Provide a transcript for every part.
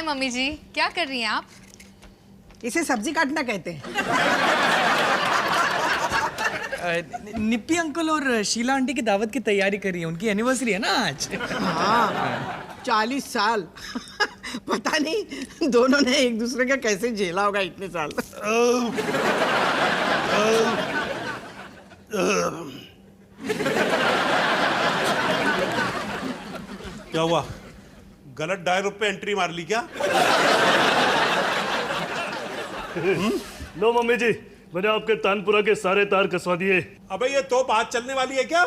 हाय mummy जी, क्या कर रही हैं आप? इसे सब्जी काटना कहते हैं। निप्पी अंकल और शीला आंटी की दावत की तैयारी कर रही है, उनकी एनिवर्सरी है ना आज। हाँ, 40 साल। पता नहीं दोनों ने एक दूसरे का कैसे झेला होगा इतने साल। क्या हुआ? गलत डायलॉग पे एंट्री मार ली क्या? लो मम्मी जी, मैंने आपके तानपुरा के सारे तार कसवा दिए। अबे ये तोप आज चलने वाली है क्या?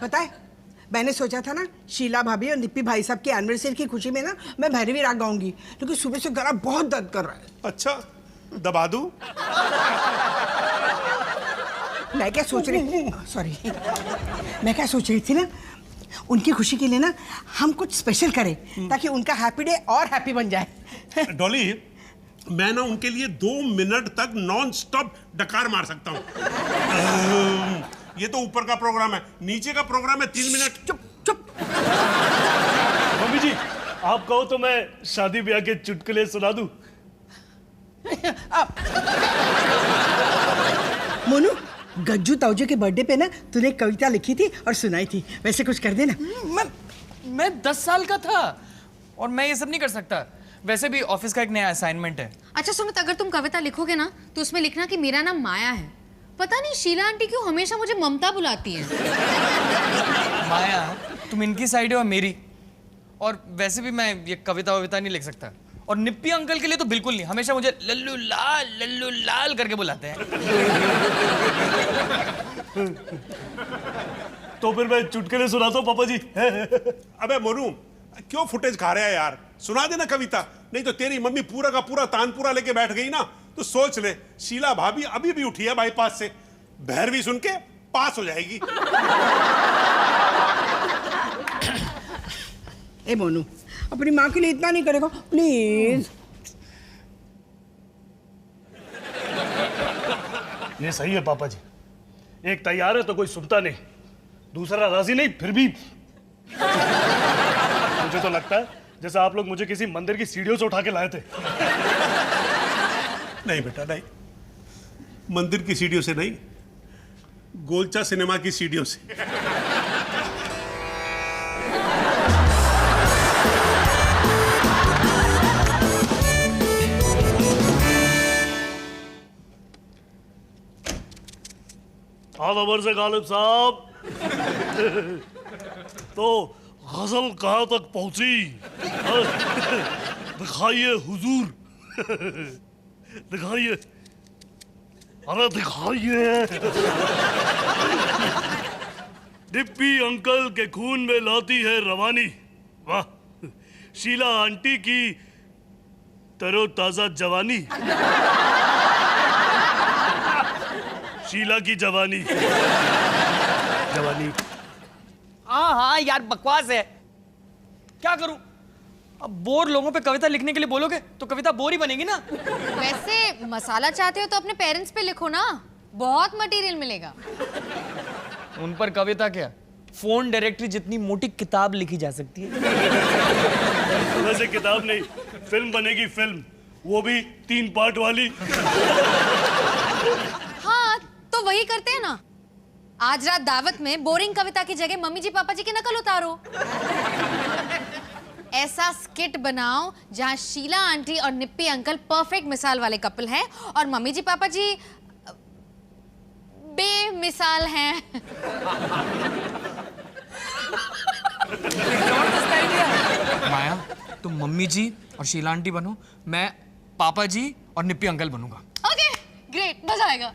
पता है, मैंने सोचा था ना शीला भाभी और निप्पी भाई साहब की एनिवर्सरी की खुशी में ना मैं भैरवी राग गाऊंगी, क्योंकि सुबह से गला बहुत दर्द कर रहा है। अच्छा, दबा दूं? मैं क्या सोच रही, सॉरी, मैं क्या सोच रही थी ना, उनकी खुशी के लिए ना हम कुछ स्पेशल करें ताकि उनका हैप्पी डे और हैप्पी बन जाए। डॉली, मैं ना उनके लिए 2 मिनट तक नॉन स्टॉप डकार मार सकता हूँ। ये तो ऊपर का प्रोग्राम है, नीचे का प्रोग्राम है 3 मिनट। चुप चुप। मम्मी जी, आप कहो तो मैं शादी ब्याह के चुटकुले सुना दूं। मोनू, गज्जू ताऊजी के बर्थडे पे ना तूने एक कविता लिखी थी और सुनाई थी, वैसे कुछ कर देना। मैं 10 साल का था और मैं ये सब नहीं कर सकता। वैसे भी ऑफिस का एक नया असाइनमेंट है। अच्छा सुमित, अगर तुम कविता लिखोगे ना तो उसमें लिखना कि मेरा नाम माया है। पता नहीं शीला आंटी क्यों हमेशा मुझे ममता बुलाती है। माया, तुम इनकी साइड हो और मेरी। और वैसे भी मैं ये कविता वविता नहीं लिख सकता। और निप्पी अंकल के लिए तो बिल्कुल नहीं, हमेशा मुझे लल्लू लाल करके बुलाते हैं। तो फिर मैं चुटकुले सुनाता हूं पापा जी। अबे मोनू, क्यों फुटेज खा रहा है यार? सुना देना कविता, नहीं तो तेरी मम्मी पूरा का पूरा तानपुरा लेके बैठ गई ना तो सोच ले, शीला भाभी अभी भी उठी है बाईपास से, भैरवी सुन के पास हो जाएगी। ए मोनू, अपनी माँ के लिए इतना नहीं करेगा प्लीज। ये सही है पापा जी, एक तैयार है तो कोई सुनता नहीं, दूसरा राजी नहीं फिर भी। मुझे तो लगता है जैसे आप लोग मुझे किसी मंदिर की सीढ़ियों से उठा के लाए थे। नहीं बेटा नहीं, मंदिर की सीढ़ियों से नहीं, गोलचा सिनेमा की सीढ़ियों से। खबर से गालिब साहब। तो गजल कहाँ तक पहुंची? दिखाइए हुजूर, दिखाइए, अरे दिखाइए। डिप्पी अंकल के खून में लाती है रवानी, वाह। शीला आंटी की तरोताजा जवानी, शीला की जवानी, जवानी। हाँ यार, बकवास है। क्या करूं? अब बोर लोगों पे कविता लिखने के लिए बोलोगे तो कविता बोर ही बनेगी ना। वैसे मसाला चाहते हो तो अपने पेरेंट्स पे लिखो ना, बहुत मटेरियल मिलेगा। उन पर कविता क्या, फोन डायरेक्टरी जितनी मोटी किताब लिखी जा सकती है। वैसे किताब नहीं, फिल्म बनेगी, फिल्म, वो भी 3 पार्ट वाली। हाँ तो वही करते हैं ना, आज रात दावत में बोरिंग कविता की जगह मम्मी जी पापा जी की नकल उतारो। ऐसा स्किट बनाओ जहां शीला आंटी और निप्पी अंकल परफेक्ट मिसाल वाले कपल हैं और मम्मी जी पापा जी बेमिसाल हैं। माया, तुम मम्मी जी और शीला आंटी बनो, मैं पापा जी और निप्पी अंकल बनूंगा। ओके ग्रेट, मजा आएगा।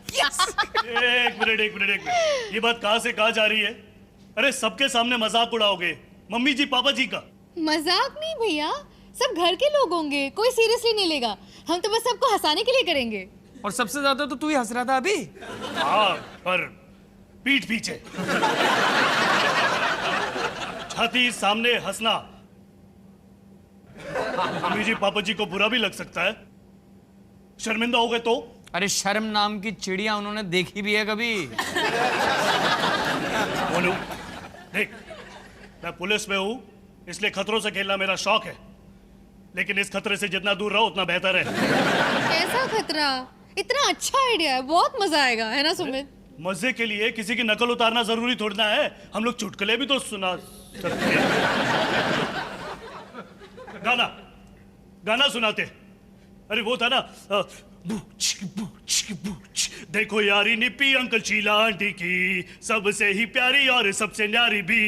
एक मिनट, ये बात कहां से कहां जा रही है? अरे सबके सामने मजाक उड़ाओगे मम्मी जी पापा जी का? मजाक नहीं भैया, सब घर के लोग होंगे, कोई सीरियसली नहीं लेगा। हम तो बस सबको हंसाने के लिए करेंगे। और सबसे ज्यादा तो तू ही हंस रहा था अभी। हाँ, पर पीठ पीछे, छाती सामने हंसना मम्मी जी पापा जी को बुरा भी लग सकता है, शर्मिंदा हो गए तो। अरे शर्म नाम की चिड़िया उन्होंने देखी भी है कभी? बोलू, देख, मैं पुलिस में हूं, इसलिए खतरों से खेलना मेरा शौक है। लेकिन इस खतरे से जितना दूर रहो उतना बेहतर है। कैसा खतरा? इतना अच्छा आइडिया है, बहुत मजा आएगा, है ना सुमित? मजे के लिए किसी की नकल उतारना जरूरी थोड़ी ना है, हम लोग चुटकुले भी तो सुना सकते हैं। गाना गाना सुनाते। अरे वो था ना, बूच बूच बूच, देखो यारी निप्पी अंकल शीला आंटी की, सबसे ही प्यारी और सबसे न्यारी भी,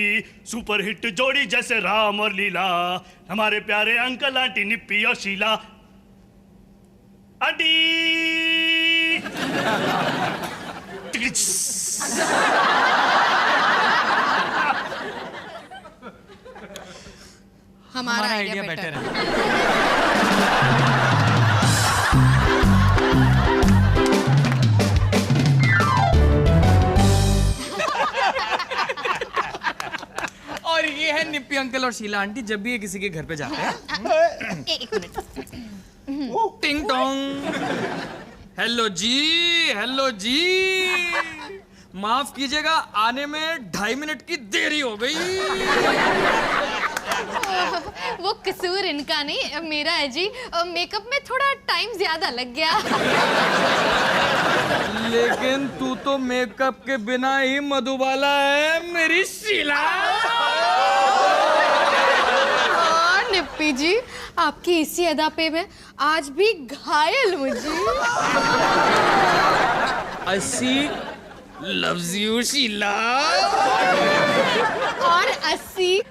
सुपर हिट जोड़ी जैसे राम और लीला, हमारे प्यारे अंकल आंटी निप्पी और शीला आंटी। हमारा आइडिया बेटर है। और ये है निप्पी अंकल और शीला आंटी जब भी ये किसी के घर पे जाते हैं। एक मिनट। टिंग टोंग, हेलो जी, हेलो जी, माफ कीजिएगा आने में 2.5 मिनट की देरी हो गई। वो कसूर इनका नहीं, मेरा है जी। मेकअप में थोड़ा टाइम ज्यादा लग गया। लेकिन तू तो मेकअप के बिना ही मधुबाला है मेरी शीला। निप्पी जी, आपकी इसी अदा पे मैं आज भी घायल हूँ जी। अस्सी लव्स यू शीला। और 80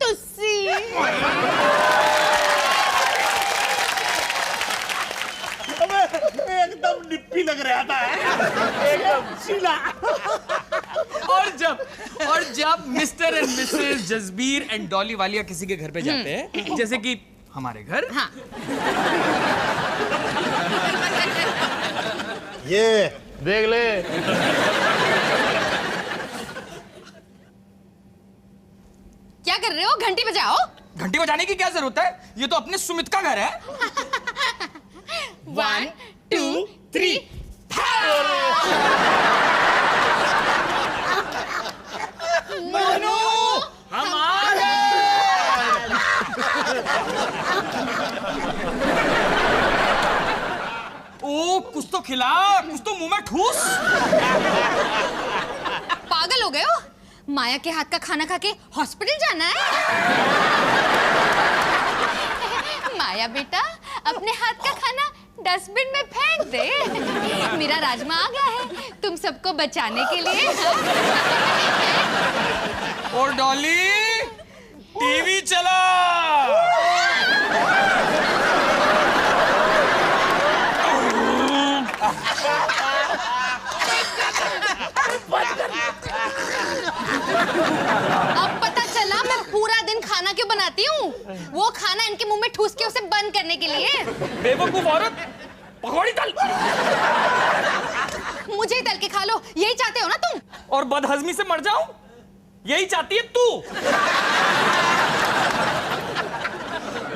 तुस्सी। एकदम निप्पी लग रहा था, एकदम शीला। और जब mister and Mrs Jasbir and Dolly Walia किसी के घर पे जाते हैं, जैसे कि हमारे घर, हाँ। ये देख ले। क्या कर रहे हो? घंटी बजाओ। घंटी बजाने की क्या जरूरत है? ये तो अपने सुमित का घर है। 1 2 3। मनु, हम आ गए। ओ, कुछ तो खिला, कुछ तो मुंह में ठूस। पागल हो गए हो? माया के हाथ का खाना खा के हॉस्पिटल जाना है? माया बेटा, अपने हाथ का खाना डस्टबिन में फेंक दे। मेरा राजमा आ गया है तुम सबको बचाने के लिए। और डॉली, टीवी चला। अब पता चला मैं पूरा दिन खाना क्यों बनाती हूँ। वो खाना इनके मुंह में ठूस के उसे बंद करने के लिए। बेवकूफ औरत, पकौड़ी तल। मुझे ही तल के खा लो, यही चाहते हो ना तुम? और बदहजमी से मर जाऊं, यही चाहती है तू।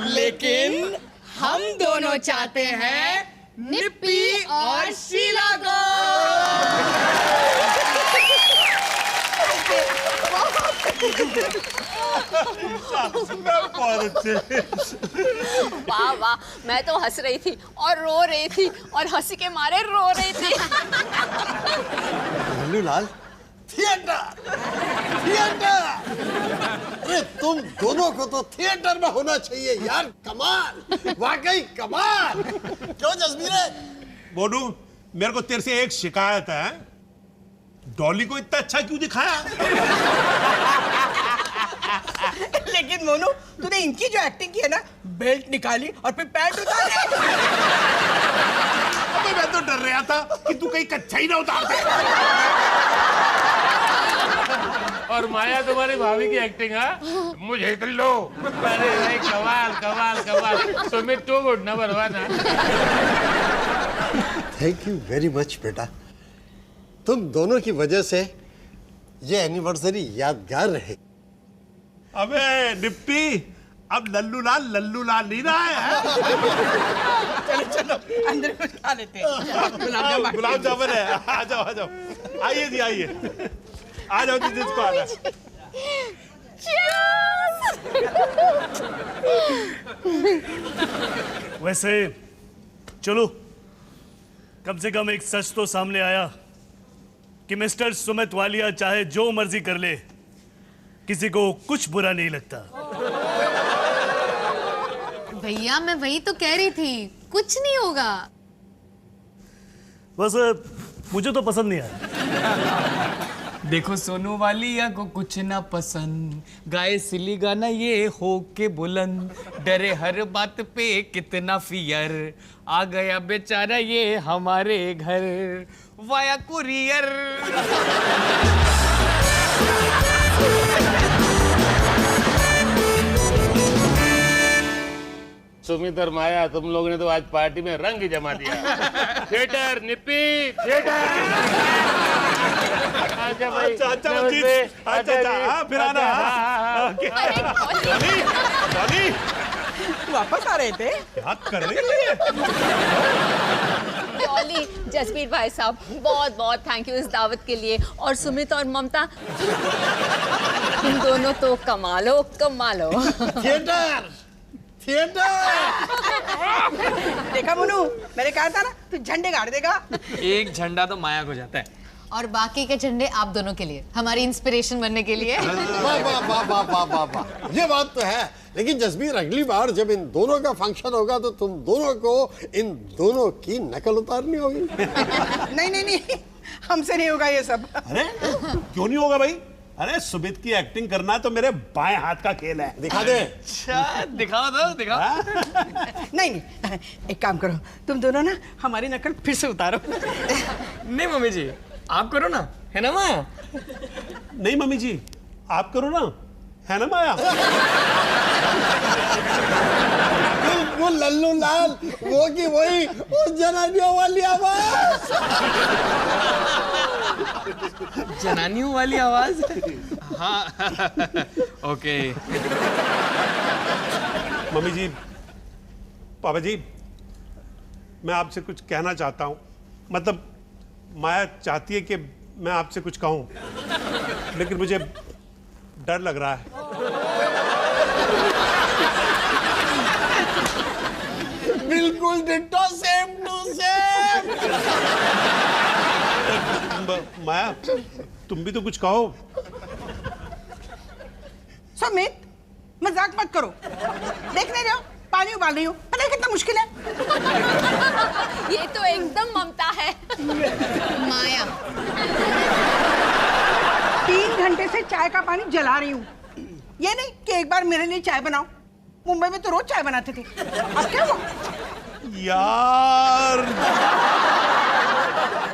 लेकिन हम दोनों चाहते हैं निप्पी और शीला को। वाह वाह, मैं तो हंस रही थी और रो रही थी और हंसी के मारे रो रही थी। Lallu Lal, theatre theatre. अरे तुम दोनों को तो थिएटर में होना चाहिए यार। कमाल, वाकई कमाल। क्यों जसबीर? मोनू, मेरे को तेरे से एक शिकायत है, डॉली को इतना अच्छा क्यों दिखाया? लेकिन मोनू, तूने इनकी जो एक्टिंग की है ना, बेल्ट निकाली और फिर पैंट उतारी। अबे मैं तो डर रहा था कि तू कहीं कच्चा ही ना उतार दे। और माया तुम्हारी भाभी की एक्टिंग है, मुझे तो लो। अरे भाई, कमाल कमाल कमाल। Sumit too good, number 1। Thank you very much बेटा। तुम दोनों की वजह से ये एनिवर्सरी यादगार रहे। अबे निप्पी, अब लल्लू लाल नहीं रहा है। चलो चलो, अंदर कुछ खा लेते हैं। गुलाब जामुन है। आ जाओ आ जाओ, आइए जी आइए, आ जाओ जी, जिसको आना है। वैसे चलो, कम से कम एक सच तो सामने आया कि मिस्टर सुमित वालिया चाहे जो मर्जी कर ले, किसी को कुछ बुरा नहीं लगता। भैया मैं वही तो कह रही थी, कुछ नहीं होगा। बस मुझे तो पसंद नहीं आया। देखो सोनू वालिया को कुछ ना पसंद, गाए सिली गाना ये हो के बुलंद, डरे हर बात पे कितना फियर, आ गया बेचारा ये हमारे घर वाया कुरियर। सुमित और माया, तुम लोगों ने तो आज पार्टी में रंग जमा दिया। थिएटर निप्पी, थिएटर। अच्छा भाई, अच्छा नमस्ते। अच्छा फिर आना। डॉली वापस आ रहे थे? क्या कर रही है? डॉली, जसबीर भाई साहब, बहुत बहुत थैंक यू इस दावत के लिए। और सुमित और ममता, तुम दोनों तो कमालो कमालो। Theatre theatre. देखा मुन्नू, मैंने कहा था ना तू झंडे गाड़ देगा। एक झंडा तो माया को जाता है और बाकी के झंडे आप दोनों के लिए, हमारी इंस्पिरेशन बनने के लिए। वाह वाह वाह वाह वाह वाह वाह, ये बात तो है। लेकिन जसबीर, अगली बार जब इन दोनों का फंक्शन होगा तो तुम दोनों को इन दोनों की नकल उतारनी होगी। नहीं, हमसे नहीं होगा ये सब। अरे क्यों नहीं होगा भाई? अरे सुमित की एक्टिंग करना तो मेरे बाएं हाथ का खेल है। दिखा दे। अच्छा दिखाओ तो दिखाओ। नहीं, एक काम करो, तुम दोनों ना हमारी नकल फिर से उतारो। नहीं मम्मी जी, आप करो ना, है ना माया? नहीं मम्मी जी, आप करो ना, है ना माया? बिल्कुल लल्लू लाल, वो की वही, उस जनानियों वाली आवाज। जनानियों वाली आवाज। हाँ ओके। मम्मी जी, पापा जी, मैं आपसे कुछ कहना चाहता हूँ। मतलब माया चाहती है कि मैं आपसे कुछ कहूँ, लेकिन मुझे डर लग रहा है। बिल्कुल डिट्टो, सेम टू सेम। माया, तुम भी तो कुछ कहो। सुमित, मजाक मत करो। देख नहीं रहे हो, पानी उबाल रही हूँ, पता है कितना मुश्किल है। ये तो एकदम ममता है। माया 3 घंटे से चाय का पानी जला रही हूँ। ये नहीं कि एक बार मेरे लिए चाय बनाओ। मुंबई में तो रोज चाय बनाते थे, अब क्या हुआ? यार,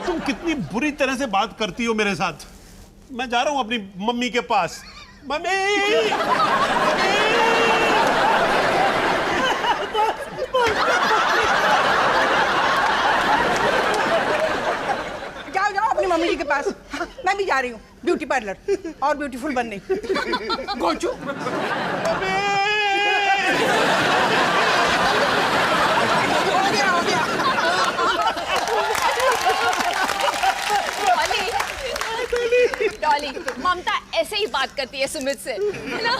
तुम कितनी बुरी तरह से बात करती हो मेरे साथ। मैं जा रहा हूं अपनी मम्मी के पास। मम्मी! जाओ जाओ अपनी मम्मी जी के पास। हाँ, मैं भी जा रही हूँ ब्यूटी पार्लर और ब्यूटीफुल बनने। गोचू, हो गया। डॉली, ममता ऐसे ही बात करती है सुमित से, है ना?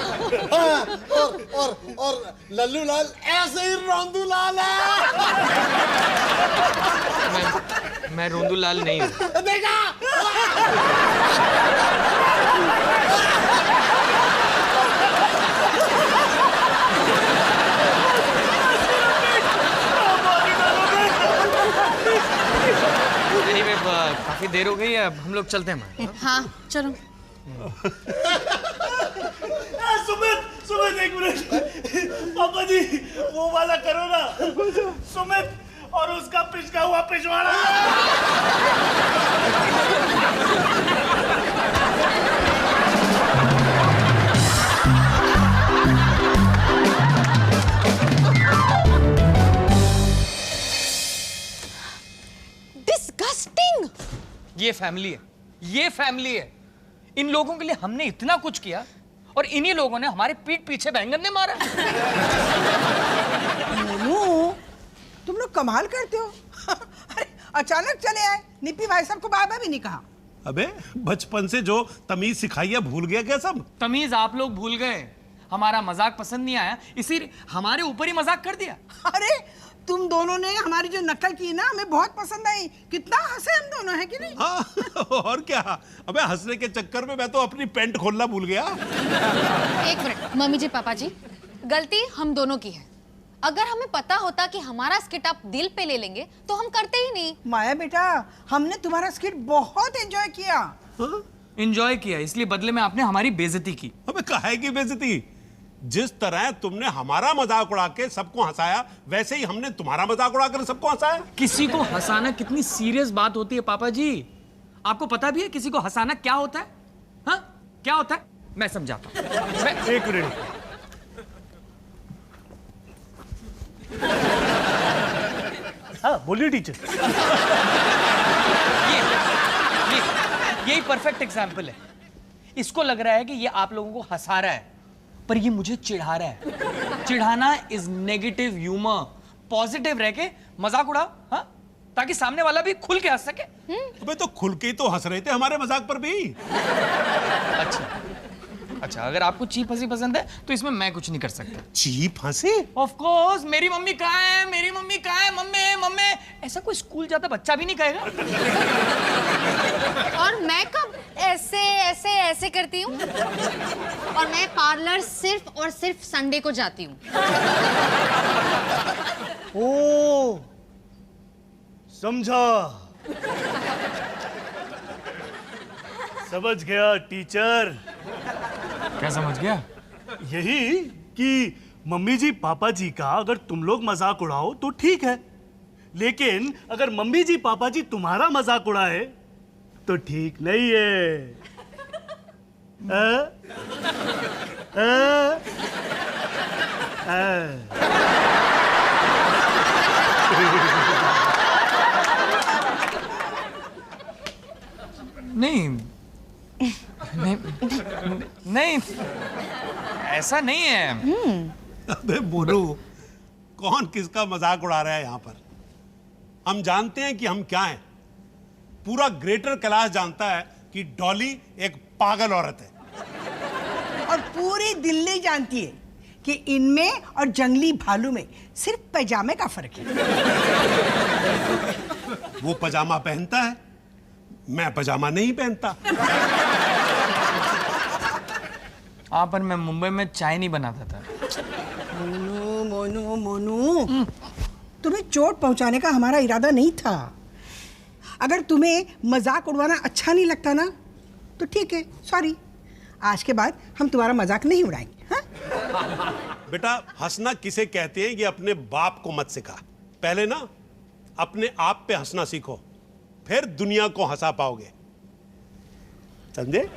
हाँ, और लल्लू लाल ऐसे ही रोंदू लाल है। मैं रोंदू लाल नहीं हूँ। देखा? काफी देर हो गई है, अब हम लोग चलते हैं। हाँ चलो। सुमित एक मिनट। पापा जी, वो वाला करो ना, सुमित और उसका पिचका हुआ पिछवाड़ा। डिस्गस्टिंग। ये फैमिली है, ये फैमिली है। इन लोगों के लिए हमने इतना कुछ किया और इन्हीं लोगों ने हमारे पीठ पीछे बैंगन ने मारा। मोनू, तुम लोग कमाल करते हो। अरे अचानक चले आए, निप्पी भाई साहब को बाय बाय भी नहीं कहा। अबे बचपन से जो तमीज सिखाई है भूल गया क्या सब? तमीज आप लोग भूल गए। हमारा मजाक पसंद नहीं आया, इसीलिए हमारे ऊपर ही मजाक कर दिया। अरे तुम दोनों ने हमारी जो नकल की ना हमें बहुत पसंद आई। कितना हंसे हम दोनों, है कि नहीं? हाँ और क्या। अबे हंसने के चक्कर में मैं तो अपनी पैंट खोलना भूल गया। एक मिनट मम्मी जी पापा जी, गलती हम दोनों की है। अगर हमें पता होता कि हमारा स्किट आप दिल पे ले लेंगे तो हम करते ही नहीं। माया बेटा, हमने तुम्हारा स्किट बहुत एंजॉय किया। एंजॉय किया, इसलिए बदले में आपने हमारी बेइज्जती की। अबे काहे की बेइज्जती? जिस तरह तुमने हमारा मजाक उड़ा के सबको हंसाया, वैसे ही हमने तुम्हारा मजाक उड़ाकर सबको हंसाया। किसी को हंसाना कितनी सीरियस बात होती है पापा जी। आपको पता भी है किसी को हंसाना क्या होता है? हाँ क्या होता है? मैं समझाता हूं। एक मिनट। हाँ बोलिए टीचर। यही परफेक्ट एग्जाम्पल है। इसको लग रहा है कि ये आप लोगों को हंसा रहा है, पर ये मुझे चिढ़ा रहा है। चिढ़ाना इज नेगेटिव ह्यूमर। पॉजिटिव रह के मजाक उड़ाओ, हाँ, ताकि सामने वाला भी खुल के हंस सके। अबे तो खुल के ही तो हंस रहे थे हमारे मजाक पर भी। अच्छा, अगर आपको चीप हंसी पसंद है तो इसमें मैं कुछ नहीं कर सकता। चीप हंसी? Of course. मेरी मम्मी कहाँ है, मेरी मम्मी कहाँ है, मम्मी मम्मी, ऐसा कोई स्कूल जाता बच्चा भी नहीं कहेगा। और मैं कब ऐसे ऐसे ऐसे करती हूँ? और मैं पार्लर सिर्फ और सिर्फ संडे को जाती हूँ। ओ समझा, समझ गया टीचर। क्या समझ गया? यही कि मम्मी जी पापा जी का अगर तुम लोग मजाक उड़ाओ तो ठीक है, लेकिन अगर मम्मी जी पापा जी तुम्हारा मजाक उड़ाए तो ठीक नहीं है। नहीं नहीं नहीं, ऐसा नहीं है। अबे बोलो, कौन किसका मजाक उड़ा रहा है यहाँ पर? हम जानते हैं कि हम क्या हैं। पूरा ग्रेटर कैलाश जानता है कि डॉली एक पागल औरत है। और पूरी दिल्ली जानती है कि इनमें और जंगली भालू में सिर्फ पैजामे का फर्क है। वो पजामा पहनता है, मैं पजामा नहीं पहनता। पर मैं मुंबई में चाय नहीं बनाता था। मोनू मोनू मोनू, तुम्हें चोट पहुंचाने का हमारा इरादा नहीं था। अगर तुम्हें मजाक उड़वाना अच्छा नहीं लगता ना तो ठीक है, सॉरी। आज के बाद हम तुम्हारा मजाक नहीं उड़ाएंगे। हाँ? बेटा हंसना किसे कहते हैं ये अपने बाप को मत सिखा। पहले ना अपने आप पे हंसना सीखो, फिर दुनिया को हंसा पाओगे। समझे?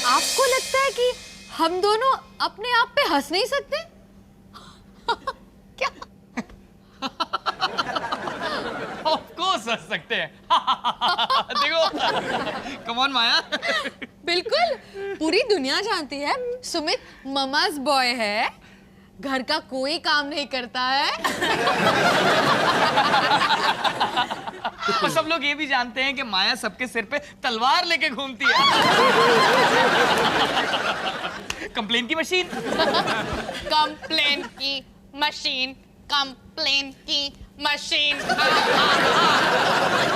आपको लगता है कि हम दोनों अपने आप पे हंस नहीं सकते? क्या? ऑफ कोर्स हंस सकते हैं। देखो, कम ऑन माया। बिल्कुल, पूरी दुनिया जानती है सुमित ममाज बॉय है, घर का कोई काम नहीं करता है। और सब लोग ये भी जानते हैं कि माया सबके सिर पे तलवार लेके घूमती है। कंप्लेन की मशीन। कंप्लेन की मशीन, कंप्लेन की मशीन।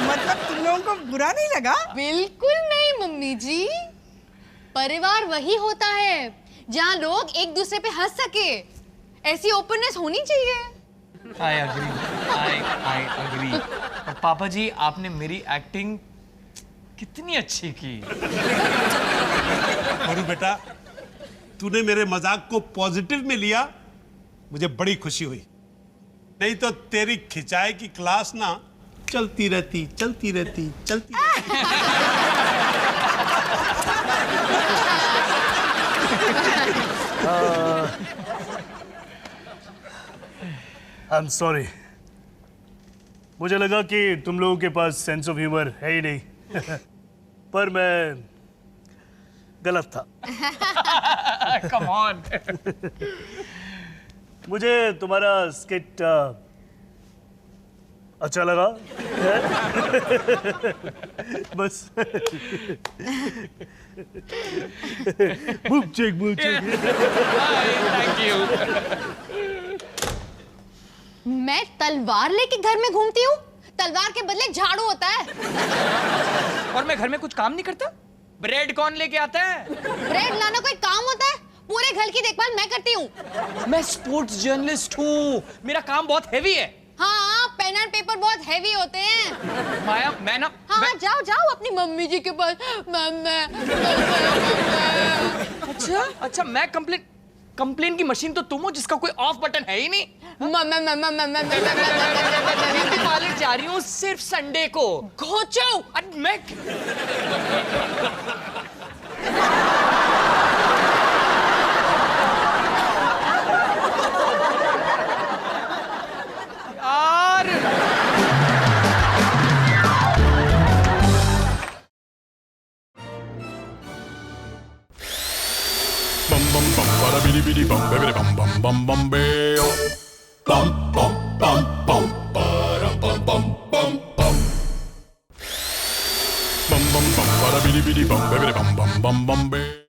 मतलब तुम लोगों को बुरा नहीं लगा? बिल्कुल नहीं मम्मी जी। परिवार वही होता है जहाँ लोग एक दूसरे पे हंस सके। ऐसी ओपननेस होनी चाहिए। I agree। और पापा जी आपने मेरी एक्टिंग कितनी अच्छी की। और बेटा तूने मेरे मजाक को पॉजिटिव में लिया, मुझे बड़ी खुशी हुई। नहीं तो तेरी खिंचाई की क्लास ना चलती रहती। आई एम सॉरी, मुझे लगा कि तुम लोगों के पास सेंस ऑफ ह्यूमर है ही नहीं। पर मैं गलत था। Come on. मुझे तुम्हारा स्किट अच्छा लगा? बस बुक चेक थैंक यू। मैं तलवार लेके घर में घूमती हूँ? तलवार के बदले झाड़ू होता है। और मैं घर में कुछ काम नहीं करता? ब्रेड कौन लेके आता है? ब्रेड लाना कोई काम होता है? पूरे घर की देखभाल मैं करती हूँ। मैं स्पोर्ट्स जर्नलिस्ट हूँ, मेरा काम बहुत हैवी है। हाँ, पेन एंड पेपर बहुत हैवी होते हैं। माया, मैं ना हाँ, जाओ जाओ अपनी मम्मी जी के पास। अच्छा अच्छा, मैं कंप्लेन की मशीन तो तुम हो जिसका कोई ऑफ बटन है ही नहीं। ब्यूटी पार्लर जा रही हूँ सिर्फ संडे को। घोचो। मैं यार bum bum bum bada bidi bidi bum baby bum bum bum bum beo bum bum bum bum bada bum bum bum bum bum bum bum bada bidi bidi bum baby bum bum bum bum beo